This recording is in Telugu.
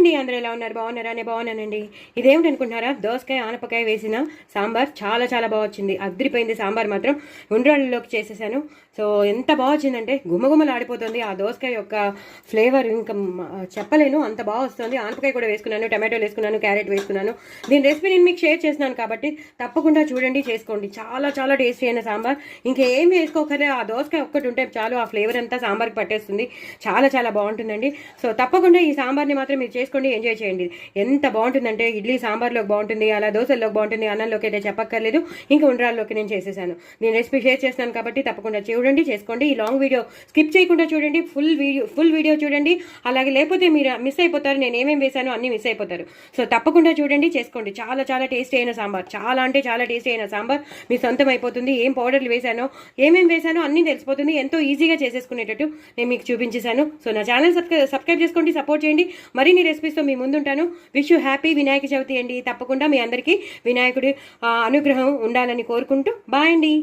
అండి, అందరూ ఎలా ఉన్నారు? బాగున్నారా? నేను బాగున్నానండి. ఇదేమిటి అనుకుంటున్నారా? దోసకాయ ఆనపకాయ వేసిన సాంబార్ చాలా చాలా బాగా వచ్చింది. అదిరిపోయింది సాంబార్ మాత్రం. ఉండ్రాళ్ళలోకి చేసేసాను. సో ఎంత బాగా వచ్చిందంటే గుమగుమలు ఆడిపోతుంది. ఆ దోసకాయ యొక్క ఫ్లేవర్ ఇంకా చెప్పలేను, అంత బాగా వస్తుంది. ఆనపకాయ కూడా వేసుకున్నాను, టమాటోలు వేసుకున్నాను, క్యారెట్ వేసుకున్నాను. దీని రెసిపీ నేను మీకు షేర్ చేస్తున్నాను కాబట్టి తప్పకుండా చూడండి, చేసుకోండి. చాలా చాలా టేస్టీ అయిన సాంబార్. ఇంకేం వేసుకోకలే, ఆ దోసకాయ ఒక్కటి ఉంటే చాలు, ఆ ఫ్లేవర్ అంతా సాంబార్కి పట్టేస్తుంది. చాలా చాలా బాగుంటుందండి. సో తప్పకుండా ఈ సాంబార్ని మాత్రం మీరు చేసుకోండి, ఎంజాయ్ చేయండి. ఎంత బాగుంటుందంటే ఇడ్లీ సాంబార్లోకి బాగుంటుంది, అలా దోశల్లోకి బాగుంటుంది, అన్నంలోకి అయితే చెప్పక్కర్లేదు. ఇంకా ఉండ్రాల్లోకి నేను చేసేసాను. నేను రెసిపీ షేర్ చేస్తున్నాను కాబట్టి తప్పకుండా చూడండి, చేసుకోండి. ఈ లాంగ్ వీడియో స్కిప్ చేయకుండా చూడండి, ఫుల్ వీడియో చూడండి. అలాగే లేకపోతే మీరు మిస్ అయిపోతారు, నేను ఏమేమి వేసానో అన్ని మిస్ అయిపోతారు. సో తప్పకుండా చూడండి, చేసుకోండి. చాలా చాలా టేస్టీ అయిన సాంబార్, చాలా అంటే చాలా టేస్టీ అయిన సాంబార్ మీ సొంతం అయిపోతుంది. ఏం పౌడర్లు వేసానో, ఏమేమి వేసానో అన్నీ తెలిసిపోతుంది. ఎంతో ఈజీగా చేసేసుకునేటట్టు నేను మీకు చూపించేశాను. సో నా ఛానల్ సబ్స్క్రైబ్ చేసుకోండి, సపోర్ట్ చేయండి. మరిన్ని రెసిపీస్తో మీ ముందుంటాను. Wish you happy Vinayaka Chavithi అండి. తప్పకుండా మీ అందరికీ వినాయకుడి అనుగ్రహం ఉండాలని కోరుకుంటూ బాయ్ అండి.